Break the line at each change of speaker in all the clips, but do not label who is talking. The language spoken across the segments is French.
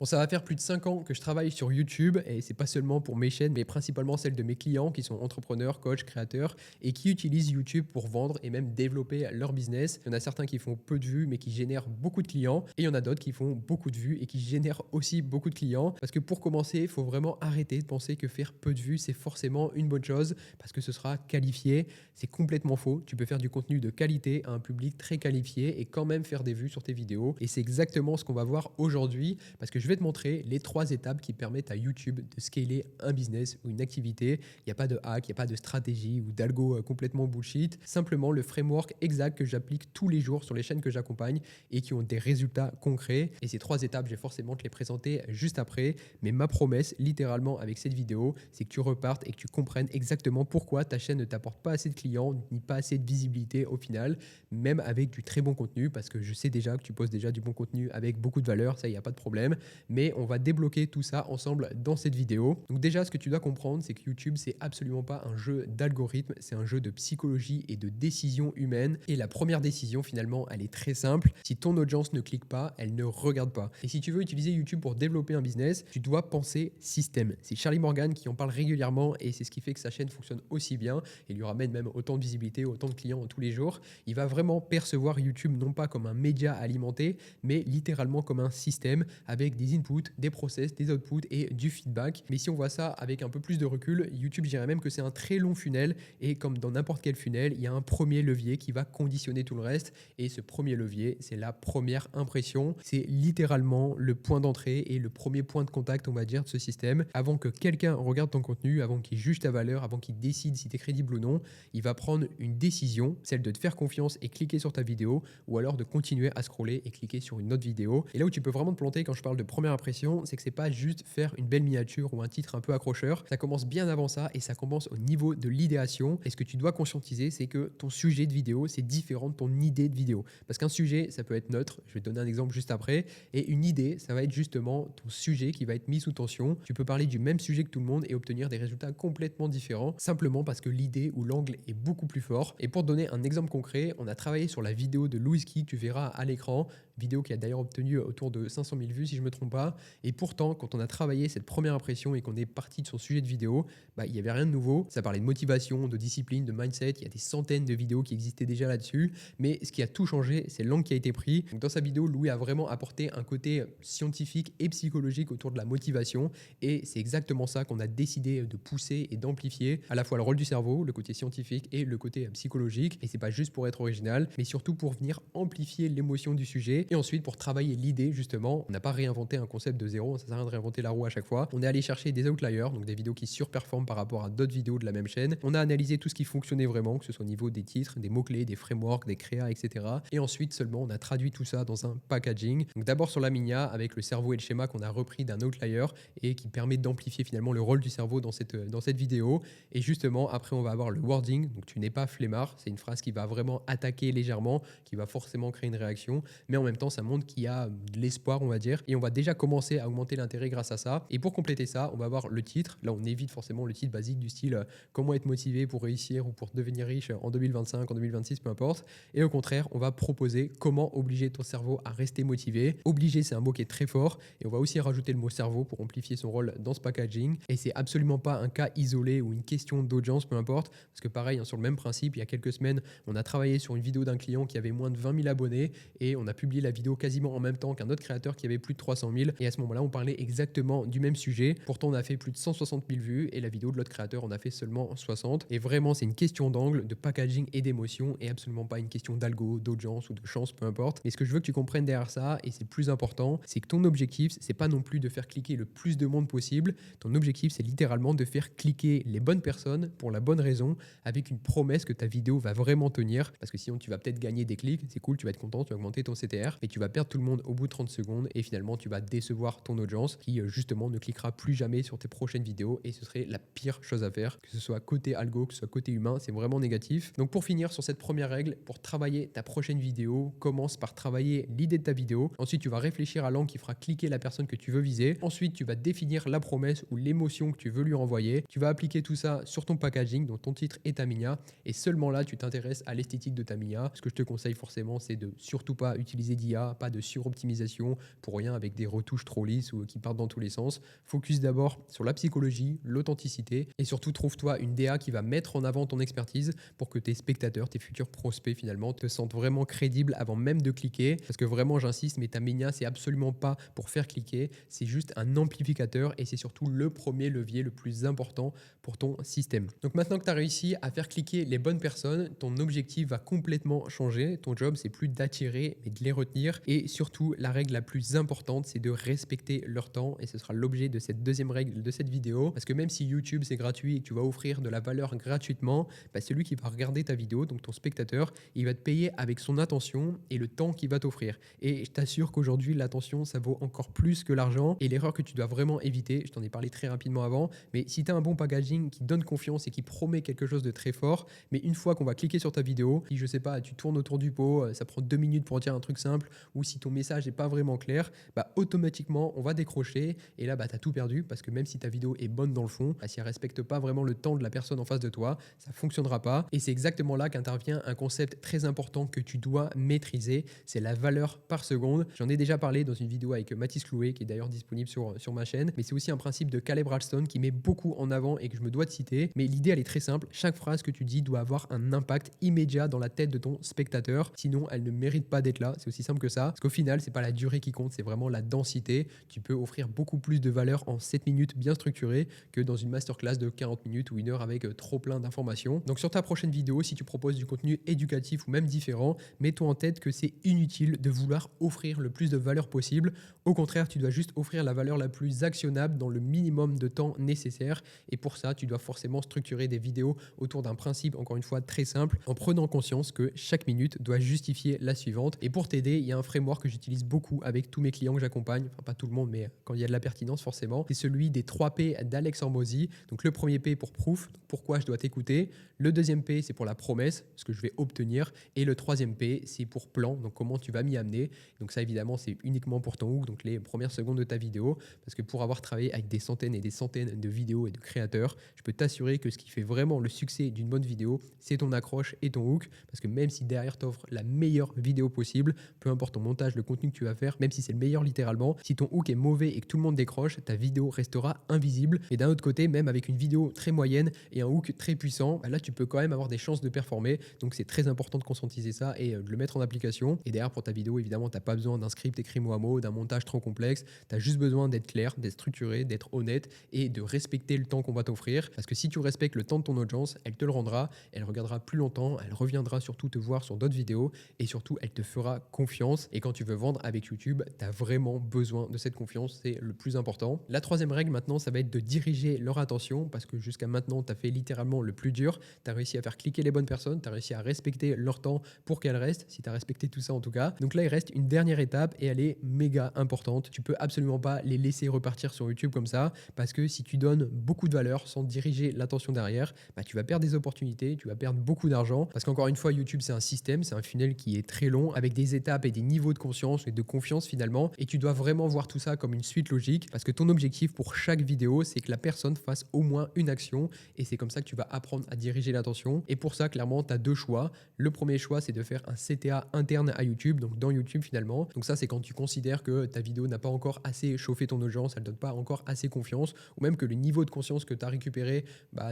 Bon, ça va faire plus de 5 ans que je travaille sur YouTube et c'est pas seulement pour mes chaînes, mais principalement celles de mes clients qui sont entrepreneurs, coachs, créateurs et qui utilisent YouTube pour vendre et même développer leur business. Il y en a certains qui font peu de vues mais qui génèrent beaucoup de clients et il y en a d'autres qui font beaucoup de vues et qui génèrent aussi beaucoup de clients. Parce que pour commencer, il faut vraiment arrêter de penser que faire peu de vues, c'est forcément une bonne chose parce que ce sera qualifié. C'est complètement faux. Tu peux faire du contenu de qualité à un public très qualifié et quand même faire des vues sur tes vidéos. Et c'est exactement ce qu'on va voir aujourd'hui parce que je vais te montrer les 3 étapes qui permettent à YouTube de scaler un business ou une activité. Il n'y a pas de hack, il n'y a pas de stratégie ou d'algo complètement bullshit. Simplement le framework exact que j'applique tous les jours sur les chaînes que j'accompagne et qui ont des résultats concrets. Et ces 3 étapes, je vais forcément te les présenter juste après. Mais ma promesse, littéralement, avec cette vidéo, c'est que tu repartes et que tu comprennes exactement pourquoi ta chaîne ne t'apporte pas assez de clients ni pas assez de visibilité au final, même avec du très bon contenu, parce que je sais déjà que tu poses déjà du bon contenu avec beaucoup de valeur, ça, il n'y a pas de problème. Mais on va débloquer tout ça ensemble dans cette vidéo. Donc déjà, ce que tu dois comprendre, c'est que YouTube, c'est absolument pas un jeu d'algorithme, c'est un jeu de psychologie et de décision humaine. Et la première décision, finalement, elle est très simple. Si ton audience ne clique pas, elle ne regarde pas. Et si tu veux utiliser YouTube pour développer un business, tu dois penser système. C'est Charlie Morgan qui en parle régulièrement et c'est ce qui fait que sa chaîne fonctionne aussi bien et lui ramène même autant de visibilité, autant de clients tous les jours. Il va vraiment percevoir YouTube non pas comme un média alimenté, mais littéralement comme un système avec des inputs, des process, des outputs et du feedback. Mais si on voit ça avec un peu plus de recul, YouTube, je dirais même que c'est un très long funnel et comme dans n'importe quel funnel, il y a un premier levier qui va conditionner tout le reste et ce premier levier, c'est la première impression. C'est littéralement le point d'entrée et le premier point de contact, on va dire, de ce système. Avant que quelqu'un regarde ton contenu, avant qu'il juge ta valeur, avant qu'il décide si tu es crédible ou non, il va prendre une décision, celle de te faire confiance et cliquer sur ta vidéo ou alors de continuer à scroller et cliquer sur une autre vidéo. Et là où tu peux vraiment te planter quand je parle de première impression, c'est que c'est pas juste faire une belle miniature ou un titre un peu accrocheur. Ça commence bien avant ça et ça commence au niveau de l'idéation. Et ce que tu dois conscientiser, c'est que ton sujet de vidéo, c'est différent de ton idée de vidéo. Parce qu'un sujet, ça peut être neutre. Je vais te donner un exemple juste après. Et une idée, ça va être justement ton sujet qui va être mis sous tension. Tu peux parler du même sujet que tout le monde et obtenir des résultats complètement différents, simplement parce que l'idée ou l'angle est beaucoup plus fort. Et pour te donner un exemple concret, on a travaillé sur la vidéo de Louis Key que tu verras à l'écran, vidéo qui a d'ailleurs obtenu autour de 500 000 vues si je ne me trompe pas. Et pourtant, quand on a travaillé cette première impression et qu'on est parti de son sujet de vidéo, il n'y avait rien de nouveau. Ça parlait de motivation, de discipline, de mindset. Il y a des centaines de vidéos qui existaient déjà là-dessus. Mais ce qui a tout changé, c'est l'angle qui a été pris. Donc, dans sa vidéo, Louis a vraiment apporté un côté scientifique et psychologique autour de la motivation. Et c'est exactement ça qu'on a décidé de pousser et d'amplifier, à la fois le rôle du cerveau, le côté scientifique et le côté psychologique. Et c'est pas juste pour être original, mais surtout pour venir amplifier l'émotion du sujet. Et ensuite, pour travailler l'idée, justement, on n'a pas réinventé un concept de zéro, ça sert à rien de réinventer la roue à chaque fois. On est allé chercher des outliers, donc des vidéos qui surperforment par rapport à d'autres vidéos de la même chaîne. On a analysé tout ce qui fonctionnait vraiment, que ce soit au niveau des titres, des mots-clés, des frameworks, des créas, etc. Et ensuite, seulement, on a traduit tout ça dans un packaging. Donc d'abord sur la Minia, avec le cerveau et le schéma qu'on a repris d'un outlier et qui permet d'amplifier finalement le rôle du cerveau dans cette vidéo. Et justement, après, on va avoir le wording. Donc tu n'es pas flemmard, c'est une phrase qui va vraiment attaquer légèrement, qui va forcément créer une réaction, mais en même temps, ça montre qu'il y a de l'espoir, on va dire. Et on va déjà commencer à augmenter l'intérêt grâce à ça. Et pour compléter ça, on va avoir le titre. Là, on évite forcément le titre basique du style comment être motivé pour réussir ou pour devenir riche en 2025, en 2026, peu importe. Et au contraire, on va proposer comment obliger ton cerveau à rester motivé. Obliger, c'est un mot qui est très fort. Et on va aussi rajouter le mot cerveau pour amplifier son rôle dans ce packaging. Et c'est absolument pas un cas isolé ou une question d'audience, peu importe. Parce que pareil, hein, sur le même principe, il y a quelques semaines, on a travaillé sur une vidéo d'un client qui avait moins de 20 000 abonnés et on a publié la vidéo quasiment en même temps qu'un autre créateur qui avait plus de 300 000. Et à ce moment-là, on parlait exactement du même sujet. Pourtant, on a fait plus de 160 000 vues et la vidéo de l'autre créateur, on a fait seulement 60. Et vraiment, c'est une question d'angle, de packaging et d'émotion et absolument pas une question d'algo, d'audience ou de chance, peu importe. Et ce que je veux que tu comprennes derrière ça, et c'est le plus important, c'est que ton objectif, c'est pas non plus de faire cliquer le plus de monde possible. Ton objectif, c'est littéralement de faire cliquer les bonnes personnes pour la bonne raison, avec une promesse que ta vidéo va vraiment tenir. Parce que sinon, tu vas peut-être gagner des clics, c'est cool, tu vas être content, tu vas augmenter ton CTR, mais tu vas perdre tout le monde au bout de 30 secondes et finalement, tu vas décevoir ton audience qui, justement, ne cliquera plus jamais sur tes prochaines vidéos et ce serait la pire chose à faire, que ce soit côté algo, que ce soit côté humain, c'est vraiment négatif. Donc, pour finir sur cette première règle, pour travailler ta prochaine vidéo, commence par travailler l'idée de ta vidéo. Ensuite, tu vas réfléchir à l'angle qui fera cliquer la personne que tu veux viser. Ensuite, tu vas définir la promesse ou l'émotion que tu veux lui envoyer. Tu vas appliquer tout ça sur ton packaging, donc ton titre et ta minia. Et seulement là, tu t'intéresses à l'esthétique de ta minia. Ce que je te conseille forcément, c'est de surtout pas utiliser d'IA, pas de suroptimisation pour rien avec des retouches trop lisses ou qui partent dans tous les sens. Focus d'abord sur la psychologie, l'authenticité et surtout trouve-toi une DA qui va mettre en avant ton expertise pour que tes spectateurs, tes futurs prospects finalement te sentent vraiment crédible avant même de cliquer. Parce que vraiment, j'insiste, mais ta média, c'est absolument pas pour faire cliquer, c'est juste un amplificateur et c'est surtout le premier levier le plus important pour ton système. Donc maintenant que tu as réussi à faire cliquer les bonnes personnes, ton objectif va complètement changer. Ton job, c'est plus d'attirer, mais de les retenir. Et surtout, la règle la plus importante, c'est de respecter leur temps. Et ce sera l'objet de cette deuxième règle de cette vidéo. Parce que même si YouTube, c'est gratuit et que tu vas offrir de la valeur gratuitement, bah, celui qui va regarder ta vidéo, donc ton spectateur, il va te payer avec son attention et le temps qu'il va t'offrir. Et je t'assure qu'aujourd'hui, l'attention, ça vaut encore plus que l'argent. Et l'erreur que tu dois vraiment éviter, je t'en ai parlé très rapidement avant, mais si tu as un bon packaging qui donne confiance et qui promet quelque chose de très fort, mais une fois qu'on va cliquer sur ta vidéo, si je sais pas, tu tournes autour du pot, ça prend 2 minutes pour dire un truc simple, ou si ton message n'est pas vraiment clair, bah, automatiquement, on va décrocher. Et là, bah, tu as tout perdu parce que même si ta vidéo est bonne dans le fond, bah, si elle ne respecte pas vraiment le temps de la personne en face de toi, ça ne fonctionnera pas. Et c'est exactement là qu'intervient un concept très important que tu dois maîtriser, c'est la valeur par seconde. J'en ai déjà parlé dans une vidéo avec Mathis Clouet, qui est d'ailleurs disponible sur ma chaîne, mais c'est aussi un principe de Caleb Ralston qui met beaucoup en avant et que je me dois de citer. Mais l'idée, elle est très simple. Chaque phrase que tu dis doit avoir un impact immédiat dans la tête de ton spectateur. Sinon, elle ne mérite pas d'être là. C'est aussi simple que ça. Parce qu'au final, c'est pas la durée qui compte, c'est vraiment la densité. Tu peux offrir beaucoup plus de valeur en 7 minutes bien structurées que dans une masterclass de 40 minutes ou 1 heure avec trop plein d'informations. Donc sur ta prochaine vidéo, si tu proposes du contenu éducatif ou même différent, mets-toi en tête que c'est inutile de vouloir offrir le plus de valeur possible. Au contraire, tu dois juste offrir la valeur la plus actionnable dans le minimum de temps nécessaire. Et pour ça, tu dois forcément structurer des vidéos autour d'un principe, encore une fois, très simple, en prenant conscience que chaque minute doit justifier la suivante. Et pour t'aider, il y a un framework que j'utilise beaucoup avec tous mes clients que j'accompagne, enfin pas tout le monde, mais quand il y a de la pertinence forcément, c'est celui des 3 P d'Alex Hormozy. Donc le premier P pour proof, donc pourquoi je dois t'écouter. Le deuxième P, c'est pour la promesse, ce que je vais obtenir. Et le troisième P, c'est pour plan, donc comment tu vas m'y amener. Donc ça, évidemment, c'est uniquement pour ton hook, donc les premières secondes de ta vidéo, parce que pour avoir travaillé avec des centaines et des centaines de vidéos et de créateurs, je peux t'assurer que ce qui fait vraiment le succès d'une bonne vidéo, c'est ton accroche et ton hook, parce que même si derrière t'offres la meilleure vidéo possible, peu importe ton montage, le contenu que tu vas faire, même si c'est le meilleur littéralement, si ton hook est mauvais et que tout le monde décroche, ta vidéo restera invisible. Et d'un autre côté, même avec une vidéo très moyenne et un hook très puissant, bah là tu peux quand même avoir des chances de performer. Donc c'est très important de conscientiser ça et de le mettre en application. Et derrière pour ta vidéo, évidemment, tu n'as pas besoin d'un script écrit mot à mot, d'un montage trop complexe. Tu as juste besoin d'être clair, d'être structuré, d'être honnête et de respecter le temps qu'on va t'offrir. Parce que si tu respectes le temps de ton audience, elle te le rendra, elle regardera plus longtemps, elle reviendra surtout te voir sur d'autres vidéos et surtout elle te fera confiance. Et quand tu veux vendre avec YouTube, tu as vraiment besoin de cette confiance, c'est le plus important. La troisième règle maintenant, ça va être de diriger leur attention parce que jusqu'à maintenant, tu as fait littéralement le plus dur. Tu as réussi à faire cliquer les bonnes personnes, tu as réussi à respecter leur temps pour qu'elles restent, si tu as respecté tout ça en tout cas. Donc là, il reste une dernière étape et elle est méga importante. Tu peux absolument pas les laisser repartir sur YouTube comme ça parce que si tu donnes beaucoup de valeur sans diriger l'attention derrière, bah, tu vas perdre des opportunités, tu vas perdre beaucoup d'argent parce qu'encore une fois, YouTube, c'est un système, c'est un funnel qui est très long avec des étapes et des niveaux de conscience et de confiance finalement. Et tu dois vraiment voir tout ça comme une suite logique parce que ton objectif pour chaque vidéo, c'est que la personne fasse au moins une action et c'est comme ça que tu vas apprendre à diriger l'attention. Et pour ça, clairement, tu as 2 choix. Le premier choix, c'est de faire un CTA interne à YouTube, donc dans YouTube finalement. Donc ça, c'est quand tu considères que ta vidéo n'a pas encore assez chauffé ton audience, elle ne donne pas encore assez confiance, ou même que le niveau de conscience que tu as récupéré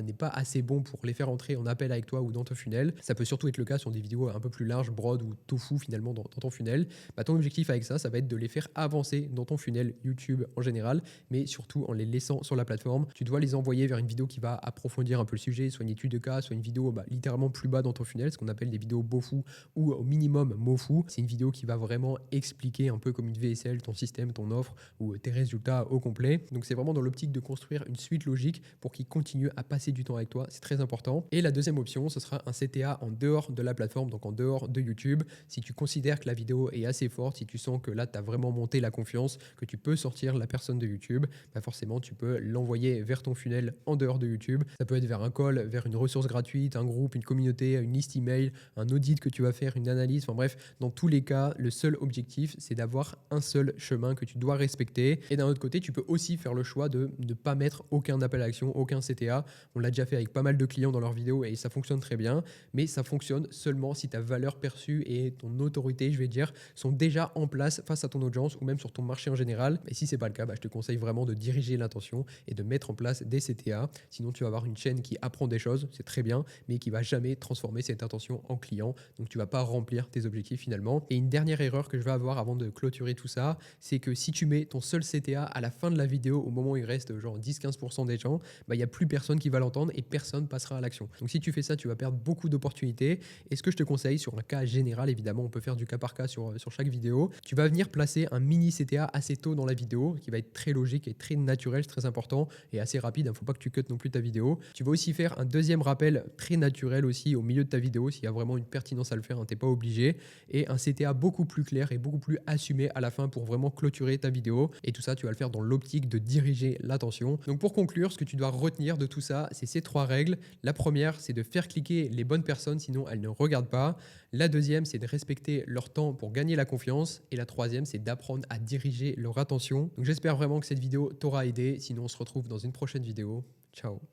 n'est pas assez bon pour les faire entrer en appel avec toi ou dans ton funnel. Ça peut surtout être le cas sur des vidéos un peu plus larges, broad ou tofu finalement dans ton funnel. Ton objectif avec ça, ça va être de les faire avancer dans ton funnel YouTube en général, mais surtout en les laissant sur la plateforme. Tu dois les envoyer vers une vidéo qui va approfondir un peu le sujet, soit une étude de cas, soit une vidéo littéralement plus bas dans ton funnel, ce qu'on appelle des vidéos bofu ou au minimum mofu. C'est une vidéo qui va vraiment expliquer un peu comme une VSL ton système, ton offre ou tes résultats au complet. Donc c'est vraiment dans l'optique de construire une suite logique pour qu'ils continuent à passer du temps avec toi. C'est très important. Et la deuxième option, ce sera un CTA en dehors de la plateforme, donc en dehors de YouTube. Si tu considères que la vidéo est assez forte, si tu sens que là, tu as vraiment monté la confiance, que tu peux sortir la personne de YouTube, forcément, tu peux l'envoyer vers ton funnel en dehors de YouTube. Ça peut être vers un call, vers une ressource gratuite, un groupe, une communauté, une liste email, un audit que tu vas faire, une analyse. Enfin bref, dans tous les cas, le seul objectif, c'est d'avoir un seul chemin que tu dois respecter. Et d'un autre côté, tu peux aussi faire le choix de ne pas mettre aucun appel à action, aucun CTA. On l'a déjà fait avec pas mal de clients dans leurs vidéos et ça fonctionne très bien. Mais ça fonctionne seulement si ta valeur perçue et ton autorité, je vais dire, sont déjà en place face à ton audience ou même sur sur ton marché en général. Et si c'est pas le cas, je te conseille vraiment de diriger l'intention et de mettre en place des CTA. Sinon, tu vas avoir une chaîne qui apprend des choses, c'est très bien, mais qui va jamais transformer cette intention en client. Donc, tu vas pas remplir tes objectifs finalement. Et une dernière erreur que je vais avoir avant de clôturer tout ça, c'est que si tu mets ton seul CTA à la fin de la vidéo, au moment où il reste genre 10-15% des gens, il n'y a plus personne qui va l'entendre et personne passera à l'action. Donc, si tu fais ça, tu vas perdre beaucoup d'opportunités. Et ce que je te conseille sur un cas général, évidemment, on peut faire du cas par cas sur chaque vidéo, tu vas venir placer un mini CTA assez tôt dans la vidéo qui va être très logique et très naturel, c'est très important et assez rapide. Il ne faut pas que tu cuts non plus ta vidéo. Tu vas aussi faire un deuxième rappel très naturel aussi au milieu de ta vidéo s'il y a vraiment une pertinence à le faire, tu n'es pas obligé. Et un CTA beaucoup plus clair et beaucoup plus assumé à la fin pour vraiment clôturer ta vidéo. Et tout ça, tu vas le faire dans l'optique de diriger l'attention. Donc pour conclure, ce que tu dois retenir de tout ça, c'est ces 3 règles. La première, c'est de faire cliquer les bonnes personnes, sinon elles ne regardent pas. La deuxième, c'est de respecter leur temps pour gagner la confiance. Et la troisième, c'est d'apprendre à diriger leur attention. Donc j'espère vraiment que cette vidéo t'aura aidé. Sinon, on se retrouve dans une prochaine vidéo. Ciao.